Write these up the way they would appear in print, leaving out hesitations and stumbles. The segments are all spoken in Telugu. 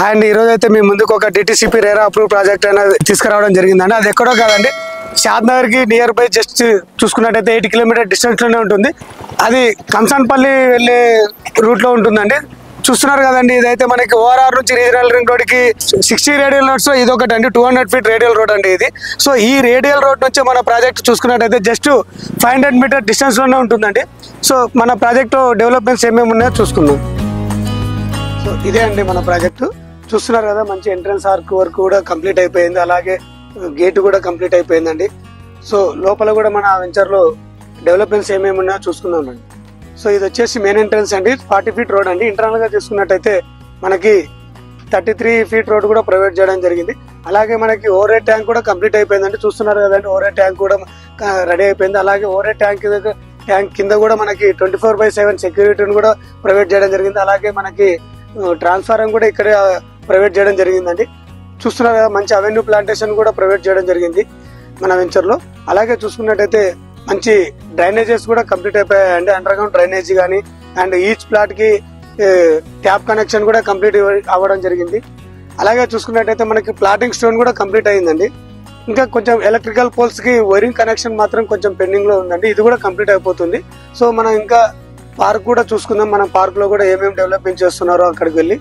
అండ్ ఈ రోజు అయితే మీ ముందుకు ఒక డిటిసిపి రేరా అప్రూవ్ ప్రాజెక్ట్ అనేది తీసుకురావడం జరిగిందండి. అది ఎక్కడో కాదండి, షాద్నగర్ కి నియర్ బై జస్ట్ చూసుకున్నట్టయితే 8 కిలోమీటర్ డిస్టెన్స్ లోనే ఉంటుంది. అది కంసాన్పల్లి వెళ్ళే రూట్ లో ఉంటుందండి. చూస్తున్నారు కదండి, ఇదైతే మనకి ఓఆర్ఆర్ నుంచి రీజనల్ రింగ్ రోడ్ కి 60 రేడియల్ రోడ్స్ లో ఇది ఒకటి అండి, 200 ఫీట్ రేడియల్ రోడ్ అండి ఇది. సో ఈ రేడియల్ రోడ్ నుంచి మన ప్రాజెక్ట్ చూసుకున్నట్టయితే జస్ట్ 500 మీటర్ డిస్టెన్స్ లోనే ఉంటుందండి. సో మన ప్రాజెక్ట్ డెవలప్మెంట్స్ ఏమేమి ఉన్నాయో చూసుకుందాం. సో ఇదే అండి మన ప్రాజెక్టు. చూస్తున్నారు కదా, మంచి ఎంట్రన్స్ ఆర్క్ వర్క్ కూడా కంప్లీట్ అయిపోయింది, అలాగే గేట్ కూడా కంప్లీట్ అయిపోయిందండి. సో లోపల కూడా మన వెంచర్ లో డెవలప్మెంట్స్ ఏమేమి ఉన్నాయో చూసుకుందాం అండి. సో ఇది వచ్చేసి మెయిన్ ఎంట్రన్స్ అండి, 40 ఫీట్ రోడ్ అండి. ఇంటర్నల్ గా చూసుకున్నట్టయితే మనకి 33 ఫీట్ రోడ్ కూడా ప్రొవైడ్ చేయడం జరిగింది. అలాగే మనకి ఓవర్ హెడ్ ట్యాంక్ కూడా కంప్లీట్ అయిపోయిందండి. చూస్తున్నారు కదండి, ఓవర్ హెడ్ ట్యాంక్ కూడా రెడీ అయిపోయింది. అలాగే ఓవర్ హెడ్ ట్యాంక్ కింద కూడా మనకి 24/7 సెక్యూరిటీని కూడా ప్రొవైడ్ చేయడం జరిగింది. అలాగే మనకి ట్రాన్స్ఫార్మర్ కూడా ఇక్కడ ప్రొవైడ్ చేయడం జరిగిందండి. చూస్తున్నారు కదా, మంచి అవెన్యూ ప్లాంటేషన్ కూడా ప్రొవైడ్ చేయడం జరిగింది మన వెంచర్ లో. అలాగే చూసుకున్నట్టయితే మంచి డ్రైనేజెస్ కూడా కంప్లీట్ అయిపోయాయండి, అండర్ గ్రౌండ్ డ్రైనేజ్ కానీ, అండ్ ఈచ్ ప్లాట్ కి ట్యాప్ కనెక్షన్ కూడా కంప్లీట్ అవ్వడం జరిగింది. అలాగే చూసుకున్నట్టయితే మనకి ప్లాటింగ్ స్టోన్ కూడా కంప్లీట్ అయిందండి. ఇంకా కొంచెం ఎలక్ట్రికల్ పోల్స్ కి వైరింగ్ కనెక్షన్ మాత్రం కొంచెం పెండింగ్ లో ఉందండి, ఇది కూడా కంప్లీట్ అయిపోతుంది. సో మనం ఇంకా పార్క్ కూడా చూసుకుందాం, మనం పార్క్ లో కూడా ఏమేమి డెవలప్మెంట్ చేస్తున్నారో అక్కడికి వెళ్ళి.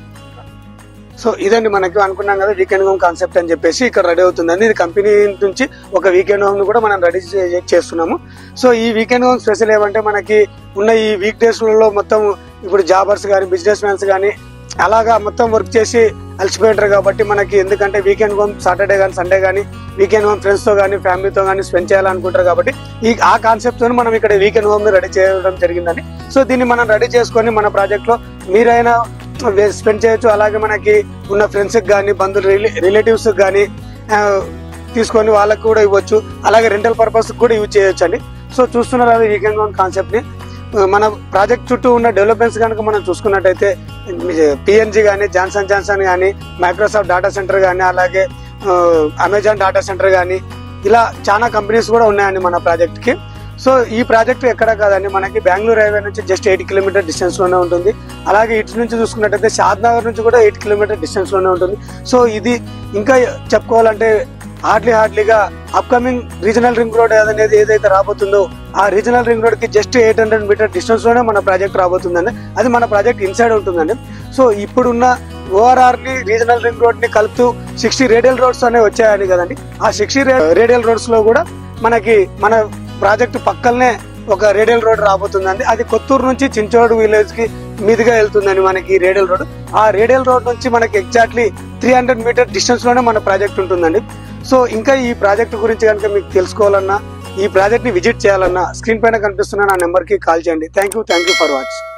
సో ఇదండి మనకి అనుకున్నాం కదా వీకెండ్ హోమ్ కాన్సెప్ట్ అని చెప్పేసి ఇక్కడ రెడీ అవుతుందండి. ఇది కంపెనీ నుంచి ఒక వీకెండ్ హోమ్ కూడా మనం రెడీ చేస్తున్నాము. సో ఈ వీకెండ్ హోమ్ స్పెషల్ ఏమంటే మనకి ఉన్న ఈ వీక్ డేస్ లలో మొత్తం ఇప్పుడు జాబర్స్ కానీ, బిజినెస్ మ్యాన్స్ కానీ అలాగా మొత్తం వర్క్ చేసి అలసిపోయింటారు కాబట్టి మనకి, ఎందుకంటే వీకెండ్ హోమ్ సాటర్డే కానీ సండే కానీ వీకెండ్ హోమ్ ఫ్రెండ్స్ తో కానీ ఫ్యామిలీతో కానీ స్పెండ్ చేయాలనుకుంటారు కాబట్టి ఆ కాన్సెప్ట్ తో మనం ఇక్కడ వీకెండ్ హోమ్ ని రెడీ చేయడం జరిగిందండి. సో దీన్ని మనం రెడీ చేసుకొని మన ప్రాజెక్ట్ లో మీరైనా స్పెండ్ చేయొచ్చు. అలాగే మనకి ఉన్న ఫ్రెండ్స్ కి కానీ, బంధువులు రిలేటివ్స్ కానీ తీసుకొని వాళ్ళకి కూడా ఇవ్వచ్చు. అలాగే రెంటల్ పర్పస్ కూడా యూజ్ చేయొచ్చు అండి. సో చూస్తున్నారు అది వీకెండ్ హోమ్ కాన్సెప్ట్ ని. మన ప్రాజెక్ట్ చుట్టూ ఉన్న డెవలప్మెంట్స్ కనుక మనం చూసుకున్నట్టయితే పిఎన్జి కానీ, జాన్సన్ కానీ, మైక్రోసాఫ్ట్ డేటా సెంటర్ కానీ, అలాగే అమెజాన్ డేటా సెంటర్ కానీ, ఇలా చాలా కంపెనీస్ కూడా ఉన్నాయండి మన ప్రాజెక్ట్ కి. సో ఈ ప్రాజెక్ట్ ఎక్కడ కాదండి, మనకి బెంగళూరు హైవే నుంచి జస్ట్ 8 కిలోమీటర్ డిస్టెన్స్ లోనే ఉంటుంది. అలాగే ఇటు నుంచి చూసుకున్నట్టయితే షాద్నగర్ నుంచి కూడా 8 కిలోమీటర్ డిస్టెన్స్ లోనే ఉంటుంది. సో ఇది ఇంకా చెప్పుకోవాలంటే హార్డ్లీగా అప్కమింగ్ రీజనల్ రింగ్ రోడ్ అనేది ఏదైతే రాబోతుందో ఆ రీజనల్ రింగ్ రోడ్ కి జస్ట్ 800 మీటర్ డిస్టెన్స్ లోనే మన ప్రాజెక్ట్ రాబోతుందండి. అది మన ప్రాజెక్ట్ ఇన్సైడ్ ఉంటుందండి. సో ఇప్పుడున్న ఓఆర్ఆర్ ని రీజనల్ రింగ్ రోడ్ ని కలుపుతూ 60 రేడియల్ రోడ్స్ అనేవి వచ్చాయని కదండి. ఆ 60 రేడియల్ రోడ్స్ లో కూడా మనకి మన ప్రాజెక్ట్ పక్కనే ఒక రేడియల్ రోడ్ రాబోతుందండి. అది కొత్తూరు నుంచి చించోడు విలేజ్ కి మీదుగా వెళ్తుందండి మనకి రేడియల్ రోడ్. ఆ రేడియల్ రోడ్ నుంచి మనకి ఎగ్జాక్ట్లీ 300 మీటర్ డిస్టెన్స్ లోనే మన ప్రాజెక్ట్ ఉంటుందండి. సో ఇంకా ఈ ప్రాజెక్ట్ గురించి కనుక మీకు తెలుసుకోవాలన్నా, ఈ ప్రాజెక్ట్ ని విజిట్ చేయాలన్నా స్క్రీన్ పైన కనిపిస్తున్న నా నెంబర్ కి కాల్ చేయండి. Thank you for watching.